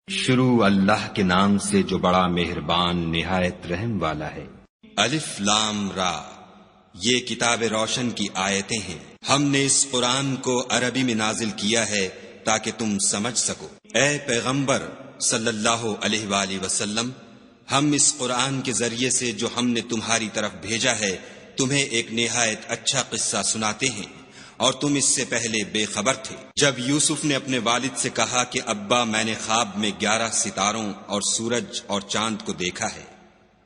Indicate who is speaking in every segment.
Speaker 1: شروع اللہ کے نام سے جو بڑا مہربان نہایت رحم والا ہے۔
Speaker 2: الف لام را، یہ کتاب روشن کی آیتیں ہیں۔ ہم نے اس قرآن کو عربی میں نازل کیا ہے تاکہ تم سمجھ سکو۔ اے پیغمبر صلی اللہ علیہ وآلہ وسلم، ہم اس قرآن کے ذریعے سے جو ہم نے تمہاری طرف بھیجا ہے تمہیں ایک نہایت اچھا قصہ سناتے ہیں، اور تم اس سے پہلے بے خبر تھے۔ جب یوسف نے اپنے والد سے کہا کہ ابا، میں نے خواب میں 11 ستاروں اور سورج اور چاند کو دیکھا ہے،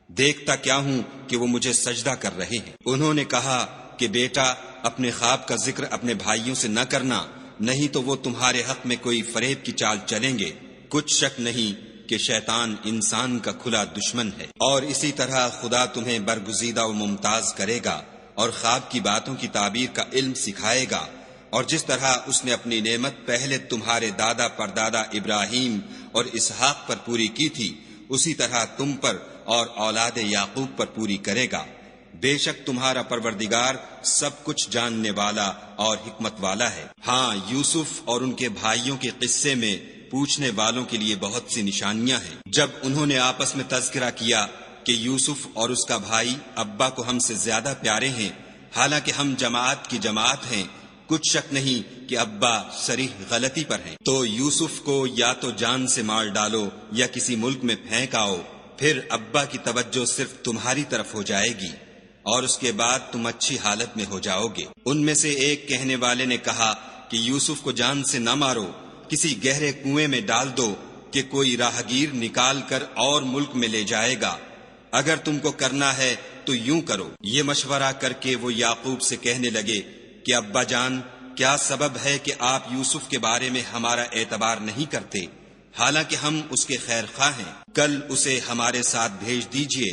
Speaker 2: دیکھتا کیا ہوں کہ وہ مجھے سجدہ کر رہے ہیں۔ انہوں نے کہا کہ بیٹا، اپنے خواب کا ذکر اپنے بھائیوں سے نہ کرنا، نہیں تو وہ تمہارے حق میں کوئی فریب کی چال چلیں گے۔ کچھ شک نہیں کہ شیطان انسان کا کھلا دشمن ہے، اور اسی طرح خدا تمہیں برگزیدہ و ممتاز کرے گا اور خواب کی باتوں کی تعبیر کا علم سکھائے گا، اور جس طرح اس نے اپنی نعمت پہلے تمہارے دادا پردادا ابراہیم اور اسحاق پر پوری کی تھی، اسی طرح تم پر اور اولاد یعقوب پر پوری کرے گا۔ بے شک تمہارا پروردگار سب کچھ جاننے والا اور حکمت والا ہے۔ ہاں، یوسف اور ان کے بھائیوں کے قصے میں پوچھنے والوں کے لیے بہت سی نشانیاں ہیں۔ جب انہوں نے آپس میں تذکرہ کیا کہ یوسف اور اس کا بھائی ابا کو ہم سے زیادہ پیارے ہیں، حالانکہ ہم جماعت کی جماعت ہیں، کچھ شک نہیں کہ ابا صریح غلطی پر ہیں، تو یوسف کو یا تو جان سے مار ڈالو یا کسی ملک میں پھینک آؤ، پھر ابا کی توجہ صرف تمہاری طرف ہو جائے گی، اور اس کے بعد تم اچھی حالت میں ہو جاؤ گے۔ ان میں سے ایک کہنے والے نے کہا کہ یوسف کو جان سے نہ مارو، کسی گہرے کنویں میں ڈال دو کہ کوئی راہگیر نکال کر اور ملک میں لے جائے گا۔ اگر تم کو کرنا ہے تو یوں کرو۔ یہ مشورہ کر کے وہ یعقوب سے کہنے لگے کہ ابا جان، کیا سبب ہے کہ آپ یوسف کے بارے میں ہمارا اعتبار نہیں کرتے، حالانکہ ہم اس کے خیر خواہ ہیں؟ کل اسے ہمارے ساتھ بھیج دیجئے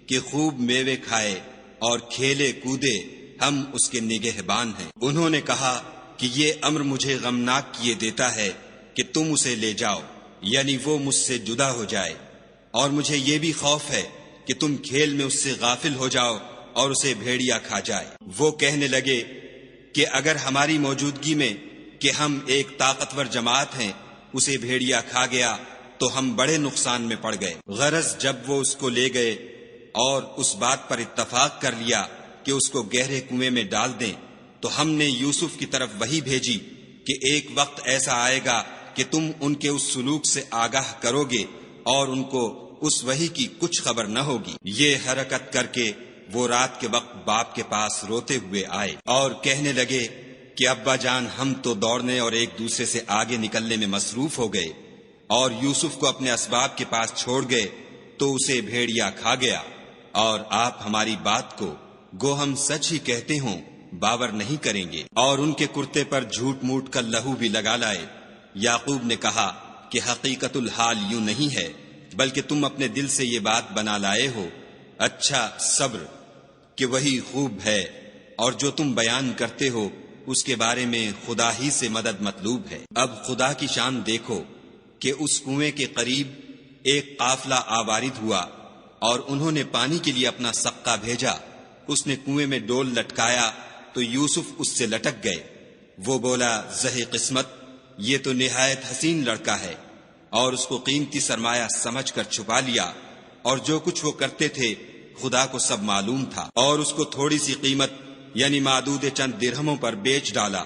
Speaker 2: کہ خوب میوے کھائے اور کھیلے کودے، ہم اس کے نگہبان ہیں۔ انہوں نے کہا کہ یہ امر مجھے غمناک کیے دیتا ہے کہ تم اسے لے جاؤ، یعنی وہ مجھ سے جدا ہو جائے، اور مجھے یہ بھی خوف ہے کہ تم کھیل میں اس سے غافل ہو جاؤ اور اسے بھیڑیا کھا جائے۔ وہ کہنے لگے کہ اگر ہماری موجودگی میں کہ ہم ایک طاقتور جماعت ہیں اسے بھیڑیا کھا گیا تو ہم بڑے نقصان میں پڑ گئے۔ غرض جب وہ اس کو لے گئے اور اس بات پر اتفاق کر لیا کہ اس کو گہرے کنویں میں ڈال دیں، تو ہم نے یوسف کی طرف وحی بھیجی کہ ایک وقت ایسا آئے گا کہ تم ان کے اس سلوک سے آگاہ کرو گے اور ان کو اس وحی کی کچھ خبر نہ ہوگی۔ یہ حرکت کر کے وہ رات کے وقت باپ کے پاس روتے ہوئے آئے اور کہنے لگے کہ ابا جان، ہم تو دوڑنے اور ایک دوسرے سے آگے نکلنے میں مصروف ہو گئے اور یوسف کو اپنے اسباب کے پاس چھوڑ گئے تو اسے بھیڑیا کھا گیا، اور آپ ہماری بات کو گو ہم سچ ہی کہتے ہوں باور نہیں کریں گے، اور ان کے کرتے پر جھوٹ موٹ کا لہو بھی لگا لائے۔ یعقوب نے کہا کہ حقیقت الحال یوں نہیں ہے، بلکہ تم اپنے دل سے یہ بات بنا لائے ہو۔ اچھا، صبر کہ وہی خوب ہے، اور جو تم بیان کرتے ہو اس کے بارے میں خدا ہی سے مدد مطلوب ہے۔ اب خدا کی شان دیکھو کہ اس کنویں کے قریب ایک قافلہ آوارد ہوا، اور انہوں نے پانی کے لیے اپنا سقا بھیجا۔ اس نے کنویں میں ڈول لٹکایا تو یوسف اس سے لٹک گئے۔ وہ بولا، زہے قسمت، یہ تو نہایت حسین لڑکا ہے، اور اس کو قیمتی سرمایہ سمجھ کر چھپا لیا، اور جو کچھ وہ کرتے تھے خدا کو سب معلوم تھا، اور اس کو تھوڑی سی قیمت یعنی معدود چند درہموں پر بیچ ڈالا،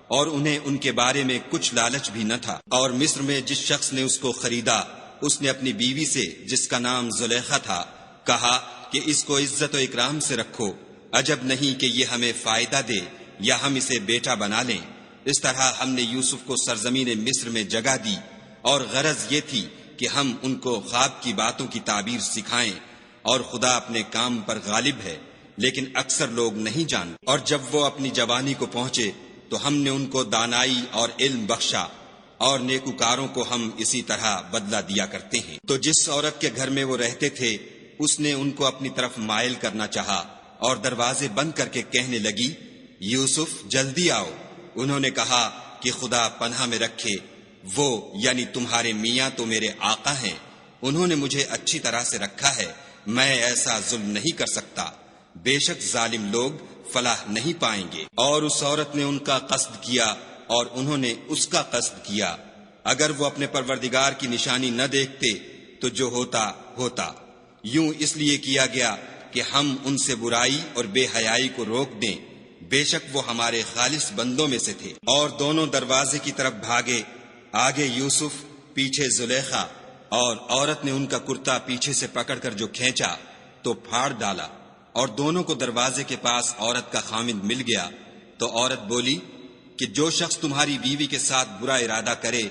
Speaker 2: اور انہیں ان کے بارے میں کچھ لالچ بھی نہ تھا۔ اور مصر میں جس شخص نے اس کو خریدا، اس نے اپنی بیوی سے جس کا نام زلیخا تھا کہا کہ اس کو عزت و اکرام سے رکھو، عجب نہیں کہ یہ ہمیں فائدہ دے یا ہم اسے بیٹا بنا لیں۔ اس طرح ہم نے یوسف کو سرزمین مصر میں جگہ دی، اور غرض یہ تھی کہ ہم ان کو خواب کی باتوں کی تعبیر سکھائیں، اور خدا اپنے کام پر غالب ہے، لیکن اکثر لوگ نہیں جانتے۔ اور جب وہ اپنی جوانی کو پہنچے تو ہم نے ان کو دانائی اور علم بخشا، اور نیکوکاروں کو ہم اسی طرح بدلہ دیا کرتے ہیں۔ تو جس عورت کے گھر میں وہ رہتے تھے اس نے ان کو اپنی طرف مائل کرنا چاہا، اور دروازے بند کر کے کہنے لگی، یوسف جلدی آؤ۔ انہوں نے کہا کہ خدا پناہ میں رکھے، وہ یعنی تمہارے میاں تو میرے آقا ہیں، انہوں نے مجھے اچھی طرح سے رکھا ہے، میں ایسا ظلم نہیں کر سکتا، بے شک ظالم لوگ فلاح نہیں پائیں گے۔ اور اس عورت نے ان کا قصد کیا اور انہوں نے اس کا قصد کیا، اگر وہ اپنے پروردگار کی نشانی نہ دیکھتے تو جو ہوتا ہوتا، یوں اس لیے کیا گیا کہ ہم ان سے برائی اور بے حیائی کو روک دیں، بے شک وہ ہمارے خالص بندوں میں سے تھے۔ اور دونوں دروازے کی طرف بھاگے، آگے یوسف، پیچھے زلیخا، اور عورت نے ان کا کرتا پیچھے سے پکڑ کر جو کھینچا تو پھاڑ ڈالا، اور دونوں کو دروازے کے پاس عورت کا خامند مل گیا۔ تو عورت بولی کہ جو شخص تمہاری بیوی کے ساتھ برا ارادہ کرے،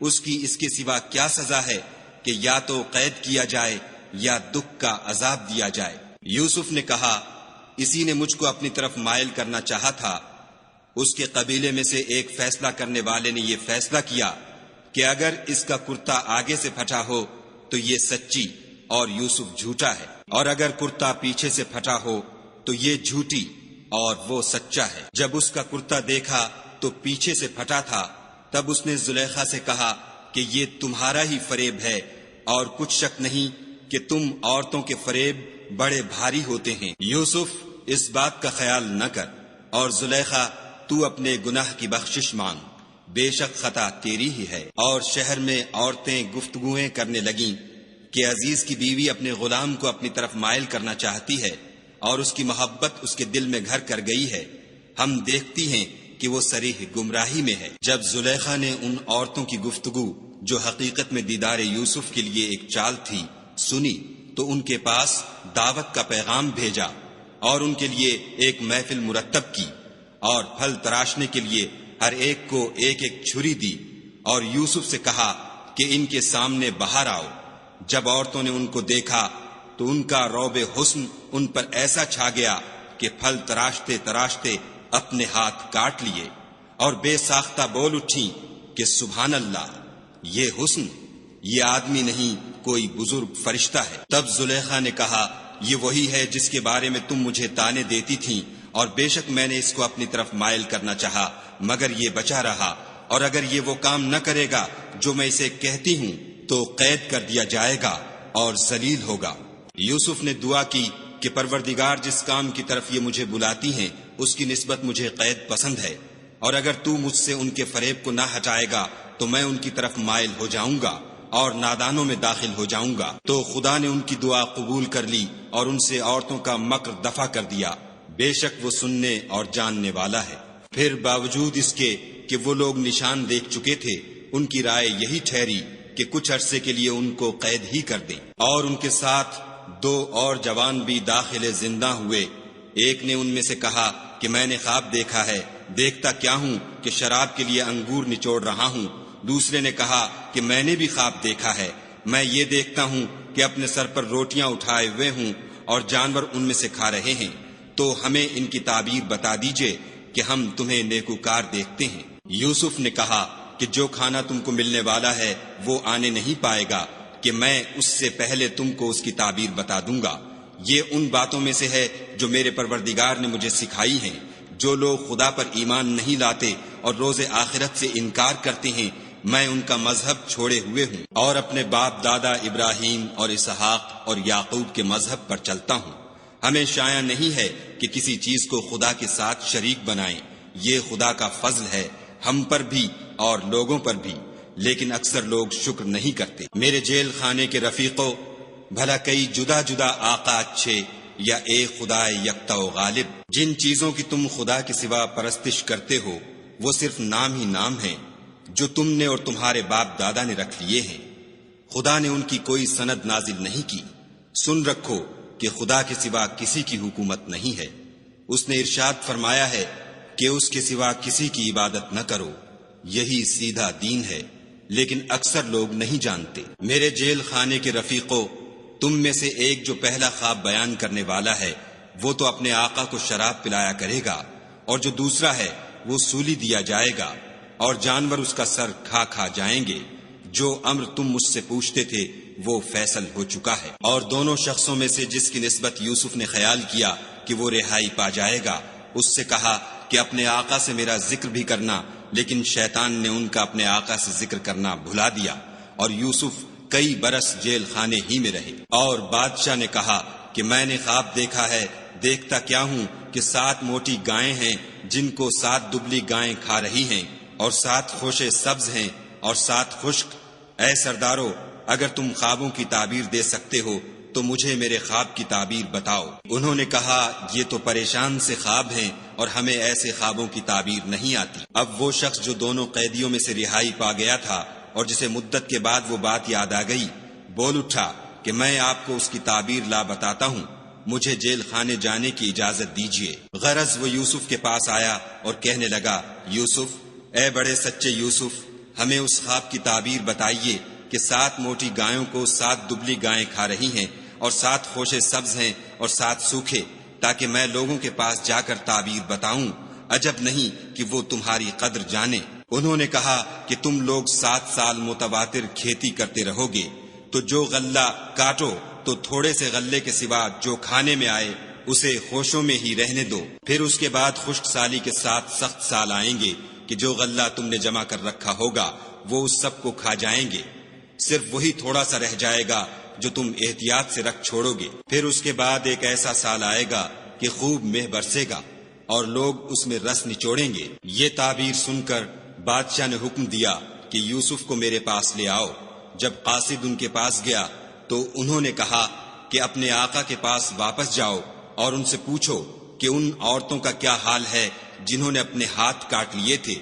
Speaker 2: اس کی اس کے سوا کیا سزا ہے کہ یا تو قید کیا جائے یا دکھ کا عذاب دیا جائے۔ یوسف نے کہا، اسی نے مجھ کو اپنی طرف مائل کرنا چاہا تھا۔ اس کے قبیلے میں سے ایک فیصلہ کرنے والے نے یہ فیصلہ کیا کہ اگر اس کا کرتا آگے سے پھٹا ہو تو یہ سچی اور یوسف جھوٹا ہے، اور اگر کرتا پیچھے سے پھٹا ہو تو یہ جھوٹی اور وہ سچا ہے۔ جب اس کا کرتا دیکھا تو پیچھے سے پھٹا تھا، تب اس نے زلیخا سے کہا کہ یہ تمہارا ہی فریب ہے، اور کچھ شک نہیں کہ تم عورتوں کے فریب بڑے بھاری ہوتے ہیں۔ یوسف، اس بات کا خیال نہ کر، اور زلیخا، تو اپنے گناہ کی بخشش مانگ، بے شک خطا تیری ہی ہے۔ اور شہر میں عورتیں گفتگویں کرنے لگیں کہ عزیز کی بیوی اپنے غلام کو اپنی طرف مائل کرنا چاہتی ہے، اور اس کی محبت اس کے دل میں گھر کر گئی ہے، ہم دیکھتی ہیں کہ وہ صریح گمراہی میں ہے۔ جب زلیخا نے ان عورتوں کی گفتگو جو حقیقت میں دیدار یوسف کے لیے ایک چال تھی سنی، تو ان کے پاس دعوت کا پیغام بھیجا، اور ان کے لیے ایک محفل مرتب کی، اور پھل تراشنے کے لیے ہر ایک کو ایک ایک چھری دی، اور یوسف سے کہا کہ ان کے سامنے باہر آؤ۔ جب عورتوں نے ان کو دیکھا تو ان کا روب حسن ان پر ایسا چھا گیا کہ پھل تراشتے تراشتے اپنے ہاتھ کاٹ لیے، اور بے ساختہ بول اٹھیں کہ سبحان اللہ، یہ حسن، یہ آدمی نہیں کوئی بزرگ فرشتہ ہے۔ تب زلیخا نے کہا، یہ وہی ہے جس کے بارے میں تم مجھے تانے دیتی تھیں، اور بے شک میں نے اس کو اپنی طرف مائل کرنا چاہا، مگر یہ بچا رہا، اور اگر یہ وہ کام نہ کرے گا جو میں اسے کہتی ہوں تو قید کر دیا جائے گا اور ذلیل ہوگا۔ یوسف نے دعا کی کہ پروردگار، جس کام کی طرف یہ مجھے بلاتی ہیں اس کی نسبت مجھے قید پسند ہے، اور اگر تو مجھ سے ان کے فریب کو نہ ہٹائے گا تو میں ان کی طرف مائل ہو جاؤں گا اور نادانوں میں داخل ہو جاؤں گا۔ تو خدا نے ان کی دعا قبول کر لی اور ان سے عورتوں کا مکر دفع کر دیا، بے شک وہ سننے اور جاننے والا ہے۔ پھر باوجود اس کے کہ وہ لوگ نشان دیکھ چکے تھے، ان کی رائے یہی ٹھہری کہ کچھ عرصے کے لیے ان کو قید ہی کر دیں، اور ان کے ساتھ 2 اور جوان بھی داخل زندہ ہوئے۔ ایک نے ان میں سے کہا کہ میں نے خواب دیکھا ہے، دیکھتا کیا ہوں کہ شراب کے لیے انگور نچوڑ رہا ہوں۔ دوسرے نے کہا کہ میں نے بھی خواب دیکھا ہے، میں یہ دیکھتا ہوں کہ اپنے سر پر روٹیاں اٹھائے ہوئے ہوں اور جانور ان میں سے کھا رہے ہیں، تو ہمیں ان کی تعبیر بتا دیجئے کہ ہم تمہیں نیکوکار دیکھتے ہیں۔ یوسف نے کہا کہ جو کھانا تم کو ملنے والا ہے وہ آنے نہیں پائے گا کہ میں اس سے پہلے تم کو اس کی تعبیر بتا دوں گا۔ یہ ان باتوں میں سے ہے جو میرے پروردگار نے مجھے سکھائی ہیں۔ جو لوگ خدا پر ایمان نہیں لاتے اور روز آخرت سے انکار کرتے ہیں، میں ان کا مذہب چھوڑے ہوئے ہوں اور اپنے باپ دادا ابراہیم اور اسحاق اور یعقوب کے مذہب پر چلتا ہوں۔ ہمیں شایع نہیں ہے کہ کسی چیز کو خدا کے ساتھ شریک بنائیں، یہ خدا کا فضل ہے ہم پر بھی اور لوگوں پر بھی، لیکن اکثر لوگ شکر نہیں کرتے۔ میرے جیل خانے کے رفیقوں، بھلا کئی جدا جدا آقا اچھے یا ایک خدا یکتا و غالب؟ جن چیزوں کی تم خدا کے سوا پرستش کرتے ہو وہ صرف نام ہی نام ہیں جو تم نے اور تمہارے باپ دادا نے رکھ لیے ہیں، خدا نے ان کی کوئی سند نازل نہیں کی۔ سن رکھو کہ خدا کے سوا کسی کی حکومت نہیں ہے۔ اس نے ارشاد فرمایا ہے کہ اس کے سوا کسی کی عبادت نہ کرو، یہی سیدھا دین ہے، لیکن اکثر لوگ نہیں جانتے۔ میرے جیل خانے کے رفیقوں، تم میں سے ایک جو پہلا خواب بیان کرنے والا ہے وہ تو اپنے آقا کو شراب پلایا کرے گا، اور جو دوسرا ہے وہ سولی دیا جائے گا اور جانور اس کا سر کھا کھا جائیں گے۔ جو امر تم مجھ سے پوچھتے تھے وہ فیصل ہو چکا ہے۔ اور دونوں شخصوں میں سے جس کی نسبت یوسف نے خیال کیا کہ وہ رہائی پا جائے گا، اس سے کہا کہ اپنے آقا سے میرا ذکر بھی کرنا، لیکن شیطان نے ان کا اپنے آقا سے ذکر کرنا بھلا دیا، اور یوسف کئی برس جیل خانے ہی میں رہے۔ اور بادشاہ نے کہا کہ میں نے خواب دیکھا ہے، دیکھتا کیا ہوں کہ 7 موٹی گائیں ہیں جن کو 7 دبلی گائیں کھا رہی ہیں، اور 7 خوشے سبز ہیں اور 7 خشک۔ اے سردارو، اگر تم خوابوں کی تعبیر دے سکتے ہو تو مجھے میرے خواب کی تعبیر بتاؤ۔ انہوں نے کہا یہ تو پریشان سے خواب ہیں اور ہمیں ایسے خوابوں کی تعبیر نہیں آتی۔ اب وہ شخص جو دونوں قیدیوں میں سے رہائی پا گیا تھا اور جسے مدت کے بعد وہ بات یاد آ گئی، بول اٹھا کہ میں آپ کو اس کی تعبیر لا بتاتا ہوں، مجھے جیل خانے جانے کی اجازت دیجیے۔ غرض وہ یوسف کے پاس آیا اور کہنے لگا، یوسف، اے بڑے سچے یوسف، ہمیں اس خواب کی تعبیر بتائیے کہ 7 موٹی گایوں کو 7 دبلی گائیں کھا رہی ہیں اور 7 خوشے سبز ہیں اور 7 سوکھے، تاکہ میں لوگوں کے پاس جا کر تعبیر بتاؤں، عجب نہیں کہ وہ تمہاری قدر جانے۔ انہوں نے کہا کہ تم لوگ 7 سال متواتر کھیتی کرتے رہو گے، تو جو غلہ کاٹو تو تھوڑے سے غلے کے سوا جو کھانے میں آئے اسے خوشوں میں ہی رہنے دو، پھر اس کے بعد خشک سالی کے 7 سخت سال آئیں گے کہ جو غلہ تم نے جمع کر رکھا ہوگا وہ اس سب کو کھا جائیں گے، صرف وہی تھوڑا سا رہ جائے گا جو تم احتیاط سے رکھ چھوڑو گے۔ پھر اس کے بعد ایک ایسا سال آئے گا کہ خوب مہ برسے گا اور لوگ اس میں رس نچوڑیں گے۔ یہ تعبیر سن کر بادشاہ نے حکم دیا کہ یوسف کو میرے پاس لے آؤ۔ جب قاصد ان کے پاس گیا تو انہوں نے کہا کہ اپنے آقا کے پاس واپس جاؤ اور ان سے پوچھو کہ ان عورتوں کا کیا حال ہے جنہوں نے اپنے ہاتھ کاٹ لیے تھے،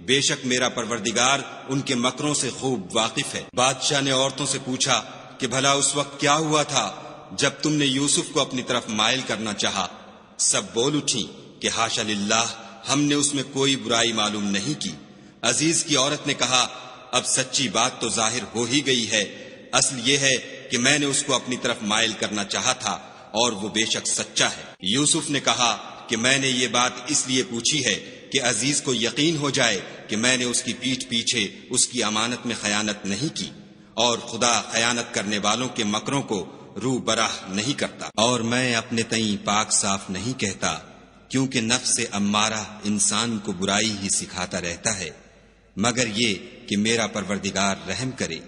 Speaker 2: بے شک میرا پروردگار ان کے مکروں سے خوب واقف ہے۔ بادشاہ نے عورتوں سے پوچھا کہ بھلا اس وقت کیا ہوا تھا جب تم نے یوسف کو اپنی طرف مائل کرنا چاہا؟ سب بول اٹھی کہ حاشا للہ، ہم نے اس میں کوئی برائی معلوم نہیں کی۔ عزیز کی عورت نے کہا اب سچی بات تو ظاہر ہو ہی گئی ہے، اصل یہ ہے کہ میں نے اس کو اپنی طرف مائل کرنا چاہا تھا اور وہ بے شک سچا ہے۔ یوسف نے کہا کہ میں نے یہ بات اس لیے پوچھی ہے کہ عزیز کو یقین ہو جائے کہ میں نے اس کی پیٹھ پیچھے اس کی امانت میں خیانت نہیں کی، اور خدا خیانت کرنے والوں کے مکروں کو رو براہ نہیں کرتا، اور میں اپنے تئیں پاک صاف نہیں کہتا، کیونکہ نفس امارہ انسان کو برائی ہی سکھاتا رہتا ہے، مگر یہ کہ میرا پروردگار رحم کرے،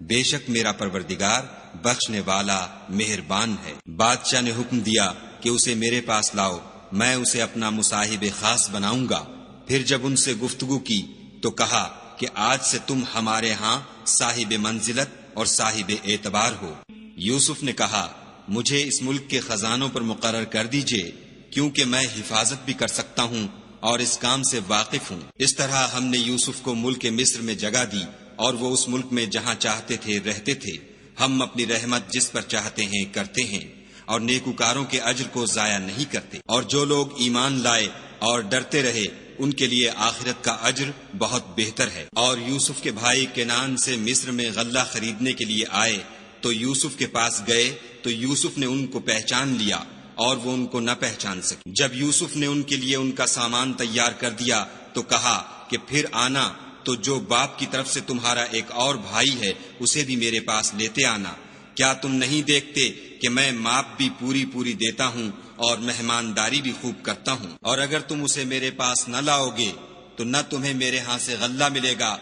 Speaker 2: بے شک میرا پروردگار بخشنے والا مہربان ہے۔ بادشاہ نے حکم دیا کہ اسے میرے پاس لاؤ، میں اسے اپنا مصاحب خاص بناؤں گا۔ پھر جب ان سے گفتگو کی تو کہا کہ آج سے تم ہمارے ہاں صاحب منزلت اور صاحب اعتبار ہو۔ یوسف نے کہا مجھے اس ملک کے خزانوں پر مقرر کر دیجئے، کیونکہ میں حفاظت بھی کر سکتا ہوں اور اس کام سے واقف ہوں۔ اس طرح ہم نے یوسف کو ملک مصر میں جگہ دی اور وہ اس ملک میں جہاں چاہتے تھے رہتے تھے۔ ہم اپنی رحمت جس پر چاہتے ہیں کرتے ہیں اور نیکوکاروں کے اجر کو ضائع نہیں کرتے، اور جو لوگ ایمان لائے اور ڈرتے رہے ان کے لیے آخرت کا اجر بہت بہتر ہے۔ اور یوسف کے بھائی کنعان سے مصر میں غلہ خریدنے کے لیے آئے تو یوسف کے پاس گئے تو یوسف نے ان کو پہچان لیا اور وہ ان کو نہ پہچان سکے۔ جب یوسف نے ان کے لیے ان کا سامان تیار کر دیا تو کہا کہ پھر آنا تو جو باپ کی طرف سے تمہارا ایک اور بھائی ہے اسے بھی میرے پاس لیتے آنا۔ کیا تم نہیں دیکھتے کہ میں ماپ بھی پوری دیتا ہوں اور مہمانداری بھی خوب کرتا ہوں؟ اور اگر تم اسے میرے پاس نہ لاؤ گے تو نہ تمہیں میرے ہاں سے غلہ ملے گا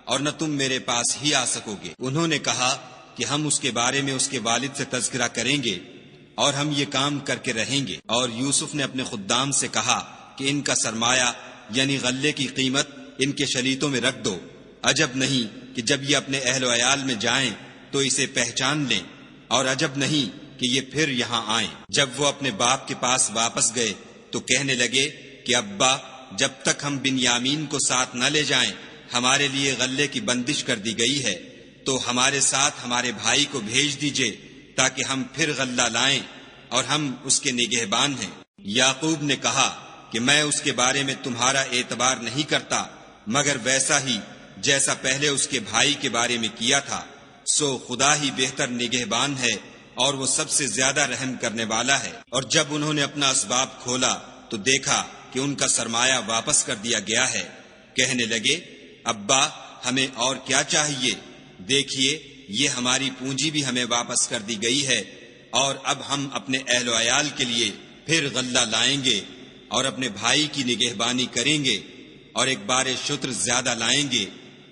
Speaker 2: اور نہ تم میرے پاس ہی آ سکو گے۔ انہوں نے کہا کہ ہم اس کے بارے میں اس کے والد سے تذکرہ کریں گے اور ہم یہ کام کر کے رہیں گے۔ اور یوسف نے اپنے خدام سے کہا کہ ان کا سرمایہ یعنی غلے کی قیمت ان کے شلیتوں میں رکھ دو، عجب نہیں کہ جب یہ اپنے اہل و عیال میں جائیں تو اسے پہچان لیں، اور عجب نہیں کہ یہ پھر یہاں آئیں۔ جب وہ اپنے باپ کے پاس واپس گئے تو کہنے لگے کہ ابا، جب تک ہم بنیامین کو ساتھ نہ لے جائیں ہمارے لیے غلے کی بندش کر دی گئی ہے، تو ہمارے ساتھ ہمارے بھائی کو بھیج دیجئے تاکہ ہم پھر غلہ لائیں اور ہم اس کے نگہبان ہیں۔ یعقوب نے کہا کہ میں اس کے بارے میں تمہارا اعتبار نہیں کرتا مگر ویسا ہی جیسا پہلے اس کے بھائی کے بارے میں کیا تھا، سو خدا ہی بہتر نگہبان ہے اور وہ سب سے زیادہ رحم کرنے والا ہے۔ اور جب انہوں نے اپنا اسباب کھولا تو دیکھا کہ ان کا سرمایہ واپس کر دیا گیا ہے۔ کہنے لگے ابا، ہمیں اور کیا چاہیے؟ دیکھیے یہ ہماری پونجی بھی ہمیں واپس کر دی گئی ہے، اور اب ہم اپنے اہل و عیال کے لیے پھر غلہ لائیں گے اور اپنے بھائی کی نگہبانی کریں گے، اور ایک بار شتر زیادہ لائیں گے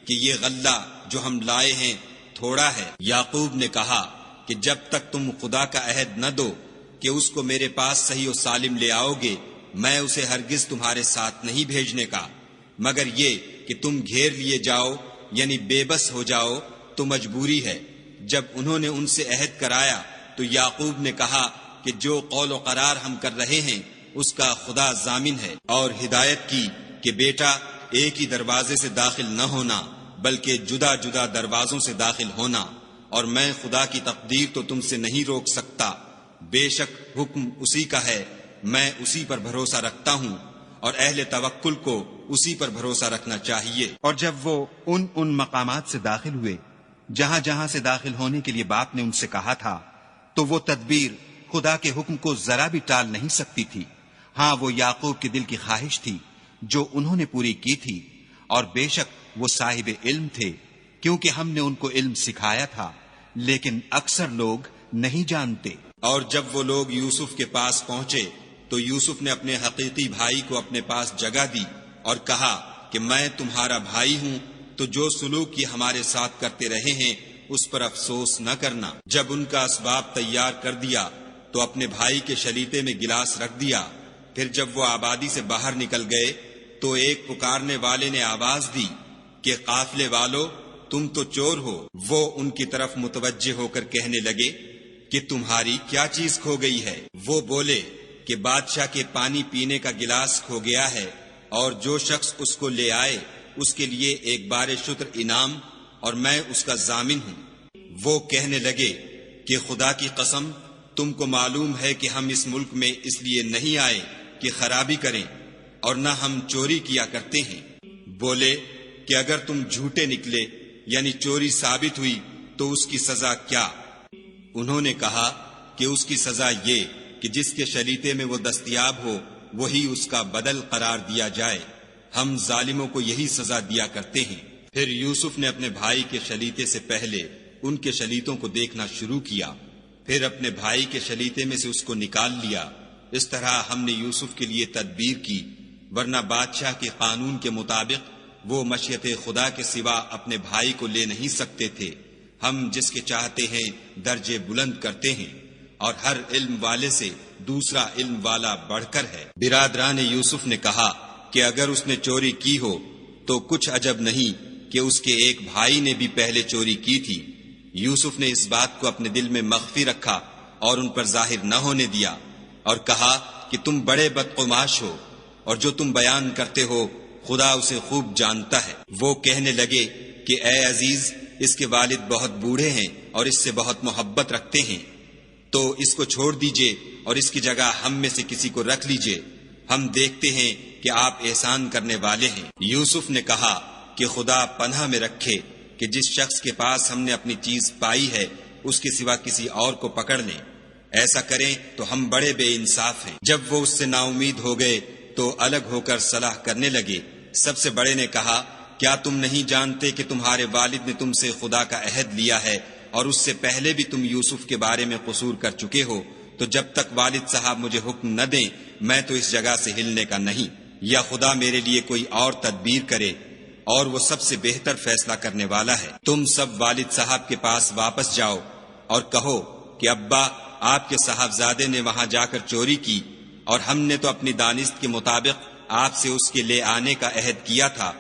Speaker 2: کہ یہ غلہ جو ہم لائے ہیں تھوڑا ہے۔ یعقوب نے کہا کہ جب تک تم خدا کا عہد نہ دو کہ اس کو میرے پاس صحیح و سالم لے آؤ گے، میں اسے ہرگز تمہارے ساتھ نہیں بھیجنے کا، مگر یہ کہ تم گھیر لیے جاؤ یعنی بے بس ہو جاؤ تو مجبوری ہے۔ جب انہوں نے ان سے عہد کرایا تو یعقوب نے کہا کہ جو قول و قرار ہم کر رہے ہیں اس کا خدا ضامن ہے، اور ہدایت کی کہ بیٹا ایک ہی دروازے سے داخل نہ ہونا بلکہ جدا جدا دروازوں سے داخل ہونا، اور میں خدا کی تقدیر تو تم سے نہیں روک سکتا، بے شک حکم اسی کا ہے، میں اسی پر بھروسہ رکھتا ہوں، اور اہل توکل کو اسی پر بھروسہ رکھنا چاہیے۔
Speaker 3: اور جب وہ ان مقامات سے داخل ہوئے جہاں جہاں سے داخل ہونے کے لیے باپ نے ان سے کہا تھا تو وہ تدبیر خدا کے حکم کو ذرا بھی ٹال نہیں سکتی تھی۔ ہاں وہ یعقوب کے دل کی خواہش تھی جو انہوں نے پوری کی تھی، اور بے شک وہ صاحب علم تھے کیونکہ ہم نے ان کو علم سکھایا تھا، لیکن اکثر لوگ نہیں جانتے۔
Speaker 2: اور جب وہ لوگ یوسف کے پاس پہنچے تو یوسف نے اپنے حقیقی بھائی کو اپنے پاس جگہ دی اور کہا کہ میں تمہارا بھائی ہوں، تو جو سلوک یہ ہمارے ساتھ کرتے رہے ہیں اس پر افسوس نہ کرنا۔ جب ان کا اسباب تیار کر دیا تو اپنے بھائی کے شلیتے میں گلاس رکھ دیا۔ پھر جب وہ آبادی سے باہر نکل گئے تو ایک پکارنے والے نے آواز دی کہ قافلے والو تم تو چور ہو۔ وہ ان کی طرف متوجہ ہو کر کہنے لگے کہ تمہاری کیا چیز کھو گئی ہے؟ وہ بولے کہ بادشاہ کے پانی پینے کا گلاس کھو گیا ہے، اور جو شخص اس کو لے آئے اس کے لیے ایک بار شتر انعام، اور میں اس کا ضامن ہوں۔ وہ کہنے لگے کہ خدا کی قسم تم کو معلوم ہے کہ ہم اس ملک میں اس لیے نہیں آئے کہ خرابی کریں، اور نہ ہم چوری کیا کرتے ہیں۔ بولے کہ اگر تم جھوٹے نکلے یعنی چوری ثابت ہوئی تو اس کی سزا کیا؟ انہوں نے کہا کہ اس کی سزا یہ کہ جس کے شلیتے میں وہ دستیاب ہو وہی اس کا بدل قرار دیا جائے، ہم ظالموں کو یہی سزا دیا کرتے ہیں۔ پھر یوسف نے اپنے بھائی کے شلیتے سے پہلے ان کے شلیتوں کو دیکھنا شروع کیا، پھر اپنے بھائی کے شلیتے میں سے اس کو نکال لیا۔ اس طرح ہم نے یوسف کے لیے تدبیر کی، ورنہ بادشاہ کے قانون کے مطابق وہ مشیت خدا کے سوا اپنے بھائی کو لے نہیں سکتے تھے۔ ہم جس کے چاہتے ہیں درجے بلند کرتے ہیں، اور ہر علم والے سے دوسرا علم والا بڑھ کر ہے۔ برادران یوسف نے کہا کہ اگر اس نے چوری کی ہو تو کچھ عجب نہیں کہ اس کے ایک بھائی نے بھی پہلے چوری کی تھی۔ یوسف نے اس بات کو اپنے دل میں مخفی رکھا اور ان پر ظاہر نہ ہونے دیا، اور کہا کہ تم بڑے بدقماش ہو، اور جو تم بیان کرتے ہو خدا اسے خوب جانتا ہے۔ وہ کہنے لگے کہ اے عزیز، اس کے والد بہت بوڑھے ہیں اور اس سے بہت محبت رکھتے ہیں، تو اس کو چھوڑ دیجئے اور اس کی جگہ ہم میں سے کسی کو رکھ لیجئے، ہم دیکھتے ہیں کہ آپ احسان کرنے والے ہیں۔ یوسف نے کہا کہ خدا پناہ میں رکھے کہ جس شخص کے پاس ہم نے اپنی چیز پائی ہے اس کے سوا کسی اور کو پکڑ لیں، ایسا کریں تو ہم بڑے بے انصاف ہیں۔ جب وہ اس سے نا امید ہو گئے تو الگ ہو کر صلاح کرنے لگے۔ سب سے بڑے نے کہا کیا تم نہیں جانتے کہ تمہارے والد نے تم سے خدا کا عہد لیا ہے، اور اس سے پہلے بھی تم یوسف کے بارے میں قصور کر چکے ہو، تو جب تک والد صاحب مجھے حکم نہ دیں میں تو اس جگہ سے ہلنے کا نہیں، یا خدا میرے لیے کوئی اور تدبیر کرے، اور وہ سب سے بہتر فیصلہ کرنے والا ہے۔ تم سب والد صاحب کے پاس واپس جاؤ اور کہو کہ ابا آپ کے صاحبزادے نے وہاں جا کر چوری کی، اور ہم نے تو اپنی دانست کے مطابق آپ سے اس کے لے آنے کا عہد کیا تھا،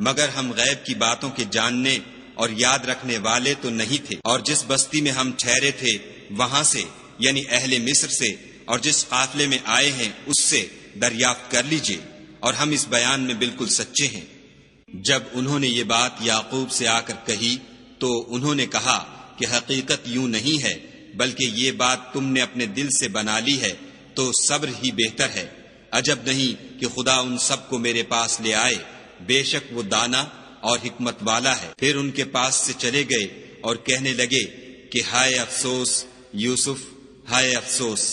Speaker 2: مگر ہم غیب کی باتوں کے جاننے اور یاد رکھنے والے تو نہیں تھے، اور جس بستی میں ہم ٹھہرے تھے وہاں سے یعنی اہل مصر سے، اور جس قافلے میں آئے ہیں اس سے دریافت کر لیجئے، اور ہم اس بیان میں بالکل سچے ہیں۔ جب انہوں نے یہ بات یعقوب سے آ کر کہی تو انہوں نے کہا کہ حقیقت یوں نہیں ہے، بلکہ یہ بات تم نے اپنے دل سے بنا لی ہے، تو صبر ہی بہتر ہے۔ عجب نہیں کہ خدا ان سب کو میرے پاس لے آئے، بے شک وہ دانا اور حکمت والا ہے۔ پھر ان کے پاس سے چلے گئے اور کہنے لگے کہ ہائے افسوس یوسف، ہائے افسوس،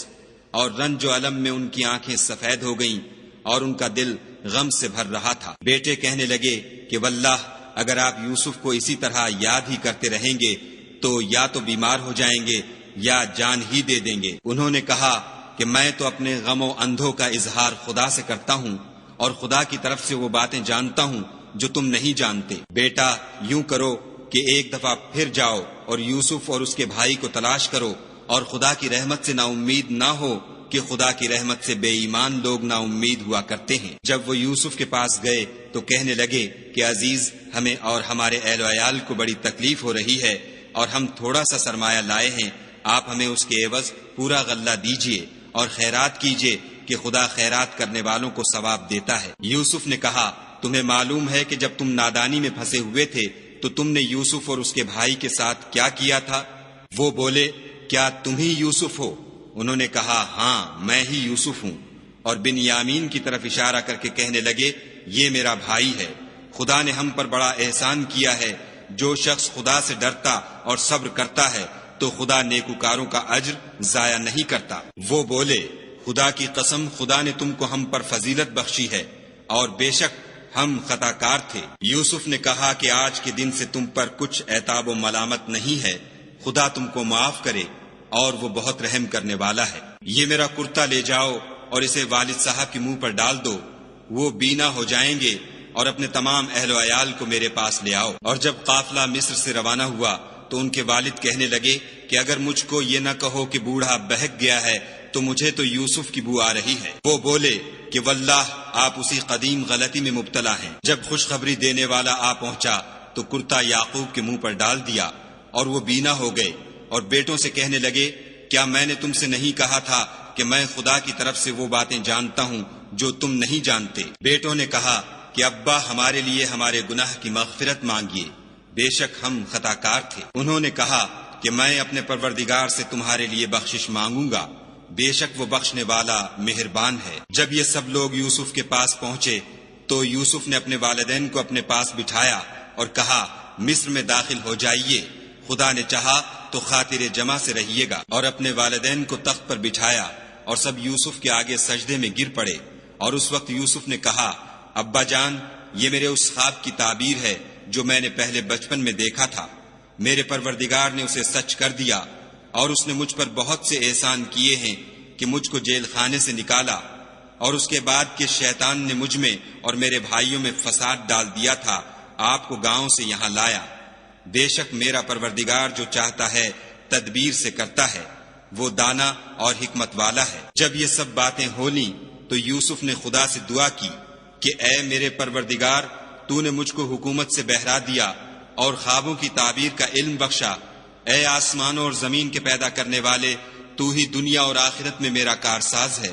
Speaker 2: اور رنج و الم میں ان کی آنکھیں سفید ہو گئیں اور ان کا دل غم سے بھر رہا تھا۔ بیٹے کہنے لگے کہ واللہ اگر آپ یوسف کو اسی طرح یاد ہی کرتے رہیں گے تو یا تو بیمار ہو جائیں گے یا جان ہی دے دیں گے۔ انہوں نے کہا کہ میں تو اپنے غم و اندھوں کا اظہار خدا سے کرتا ہوں، اور خدا کی طرف سے وہ باتیں جانتا ہوں جو تم نہیں جانتے۔ بیٹا یوں کرو کہ ایک دفعہ پھر جاؤ اور یوسف اور اس کے بھائی کو تلاش کرو، اور خدا کی رحمت سے نا امید نہ ہو کہ خدا کی رحمت سے بے ایمان لوگ نا امید ہوا کرتے ہیں۔ جب وہ یوسف کے پاس گئے تو کہنے لگے کہ عزیز، ہمیں اور ہمارے اہل و عیال کو بڑی تکلیف ہو رہی ہے اور ہم تھوڑا سا سرمایہ لائے ہیں، آپ ہمیں اس کے عوض پورا غلہ دیجئے اور خیرات کیجئے کہ خدا خیرات کرنے والوں کو ثواب دیتا ہے۔ یوسف نے کہا، تمہیں معلوم ہے کہ جب تم نادانی میں پھنسے ہوئے تھے تو تم نے یوسف اور اس کے بھائی کے ساتھ کیا کیا تھا؟ وہ بولے، کیا تم ہی یوسف ہو؟ انہوں نے کہا، ہاں میں ہی یوسف ہوں، اور بنیامین کی طرف اشارہ کر کے کہنے لگے، یہ میرا بھائی ہے، خدا نے ہم پر بڑا احسان کیا ہے۔ جو شخص خدا سے ڈرتا اور صبر کرتا ہے تو خدا نیکوکاروں کا اجر ضائع نہیں کرتا۔ وہ بولے، خدا کی قسم، خدا نے تم کو ہم پر فضیلت بخشی ہے اور بے شک ہم خطا کار تھے۔ یوسف نے کہا کہ آج کے دن سے تم پر کچھ عتاب و ملامت نہیں ہے، خدا تم کو معاف کرے اور وہ بہت رحم کرنے والا ہے۔ یہ میرا کرتا لے جاؤ اور اسے والد صاحب کے منہ پر ڈال دو، وہ بینا ہو جائیں گے، اور اپنے تمام اہل و عیال کو میرے پاس لے آؤ۔ اور جب قافلہ مصر سے روانہ ہوا تو ان کے والد کہنے لگے کہ اگر مجھ کو یہ نہ کہو کہ بوڑھا بہک گیا ہے تو مجھے تو یوسف کی بو آ رہی ہے۔ وہ بولے کہ واللہ آپ اسی قدیم غلطی میں مبتلا ہیں۔ جب خوشخبری دینے والا آ پہنچا تو کرتا یعقوب کے منہ پر ڈال دیا اور وہ بینا ہو گئے، اور بیٹوں سے کہنے لگے، کیا میں نے تم سے نہیں کہا تھا کہ میں خدا کی طرف سے وہ باتیں جانتا ہوں جو تم نہیں جانتے؟ بیٹوں نے کہا کہ ابا، ہمارے لیے ہمارے گناہ کی مغفرت مانگیے، بے شک ہم خطا کار تھے۔ انہوں نے کہا کہ میں اپنے پروردگار سے تمہارے لیے بخشش مانگوں گا، بے شک وہ بخشنے والا مہربان ہے۔ جب یہ سب لوگ یوسف کے پاس پہنچے تو یوسف نے اپنے والدین کو اپنے پاس بٹھایا اور کہا، مصر میں داخل ہو جائیے، خدا نے چاہا تو خاطر جمع سے رہیے گا۔ اور اپنے والدین کو تخت پر بٹھایا اور سب یوسف کے آگے سجدے میں گر پڑے۔ اور اس وقت یوسف نے کہا، ابا جان، یہ میرے اس خواب کی تعبیر ہے جو میں نے پہلے بچپن میں دیکھا تھا۔ میرے پروردگار نے اسے سچ کر دیا، اور اس نے مجھ پر بہت سے احسان کیے ہیں کہ مجھ کو جیل خانے سے نکالا، اور اس کے بعد کہ شیطان نے مجھ میں اور میرے بھائیوں میں فساد ڈال دیا تھا، آپ کو گاؤں سے یہاں لایا۔ بے شک میرا پروردگار جو چاہتا ہے تدبیر سے کرتا ہے، وہ دانا اور حکمت والا ہے۔ جب یہ سب باتیں ہو لیں تو یوسف نے خدا سے دعا کی کہ اے میرے پروردگار، تو نے مجھ کو حکومت سے بہرا دیا اور خوابوں کی تعبیر کا علم بخشا۔ اے آسمانوں اور زمین کے پیدا کرنے والے، تو ہی دنیا اور آخرت میں میرا کارساز ہے۔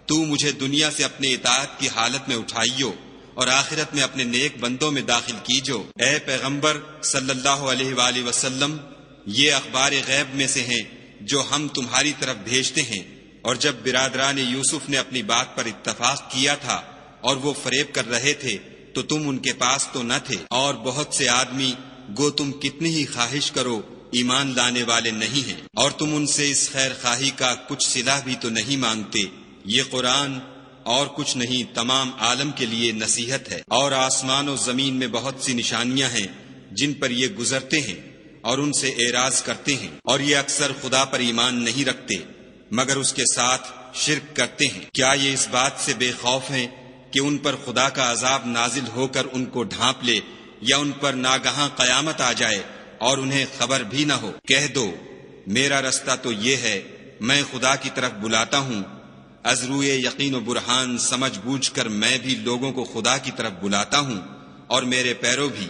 Speaker 2: تو مجھے دنیا سے اپنے اطاعت کی حالت میں اٹھائیو اور آخرت میں اپنے نیک بندوں میں داخل کیجو۔ اے پیغمبر صلی اللہ علیہ وآلہ وسلم، یہ اخبار غیب میں سے ہیں جو ہم تمہاری طرف بھیجتے ہیں۔ اور جب برادران یوسف نے اپنی بات پر اتفاق کیا تھا اور وہ فریب کر رہے تھے تو تم ان کے پاس تو نہ تھے، اور بہت سے آدمی گو تم کتنی ہی خواہش کرو ایمان لانے والے نہیں ہیں، اور تم ان سے اس خیر خواہی کا کچھ صلہ بھی تو نہیں مانگتے۔ یہ قرآن اور کچھ نہیں، تمام عالم کے لیے نصیحت ہے۔ اور آسمان و زمین میں بہت سی نشانیاں ہیں جن پر یہ گزرتے ہیں اور ان سے اعراض کرتے ہیں، اور یہ اکثر خدا پر ایمان نہیں رکھتے مگر اس کے ساتھ شرک کرتے ہیں۔ کیا یہ اس بات سے بے خوف ہیں کہ ان پر خدا کا عذاب نازل ہو کر ان کو ڈھانپ لے، یا ان پر ناگہاں قیامت آ جائے اور انہیں خبر بھی نہ ہو؟ کہہ دو، میرا رستہ تو یہ ہے، میں خدا کی طرف بلاتا ہوں، از روئے یقین و برہان سمجھ بوجھ کر میں بھی لوگوں کو خدا کی طرف بلاتا ہوں، اور میرے پیرو بھی،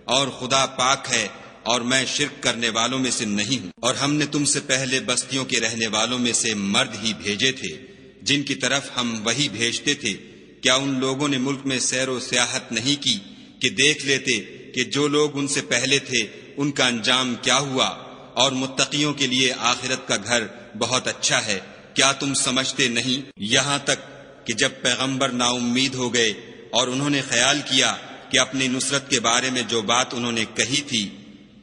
Speaker 2: اور خدا پاک ہے اور میں شرک کرنے والوں میں سے نہیں ہوں۔ اور ہم نے تم سے پہلے بستیوں کے رہنے والوں میں سے مرد ہی بھیجے تھے جن کی طرف ہم وہی بھیجتے تھے۔ کیا ان لوگوں نے ملک میں سیر و سیاحت نہیں کی کہ دیکھ لیتے کہ جو لوگ ان سے پہلے تھے ان کا انجام کیا ہوا، اور متقیوں کے لیے آخرت کا گھر بہت اچھا ہے؟ کیا تم سمجھتے نہیں؟ یہاں تک کہ جب پیغمبر نا امید ہو گئے اور انہوں نے خیال کیا کہ اپنی نصرت کے بارے میں جو بات انہوں نے کہی تھی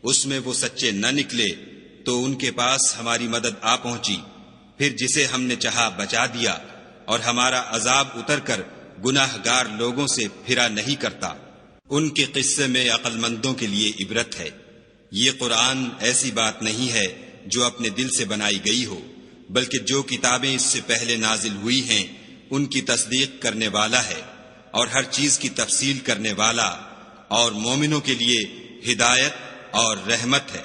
Speaker 2: اس میں وہ سچے نہ نکلے، تو ان کے پاس ہماری مدد آ پہنچی، پھر جسے ہم نے چاہا بچا دیا، اور ہمارا عذاب اتر کر گناہ گار لوگوں سے پھرا نہیں کرتا۔ ان کے قصے میں عقل مندوں کے لیے عبرت ہے۔ یہ قرآن ایسی بات نہیں ہے جو اپنے دل سے بنائی گئی ہو، بلکہ جو کتابیں اس سے پہلے نازل ہوئی ہیں ان کی تصدیق کرنے والا ہے، اور ہر چیز کی تفصیل کرنے والا، اور مومنوں کے لیے ہدایت اور رحمت ہے۔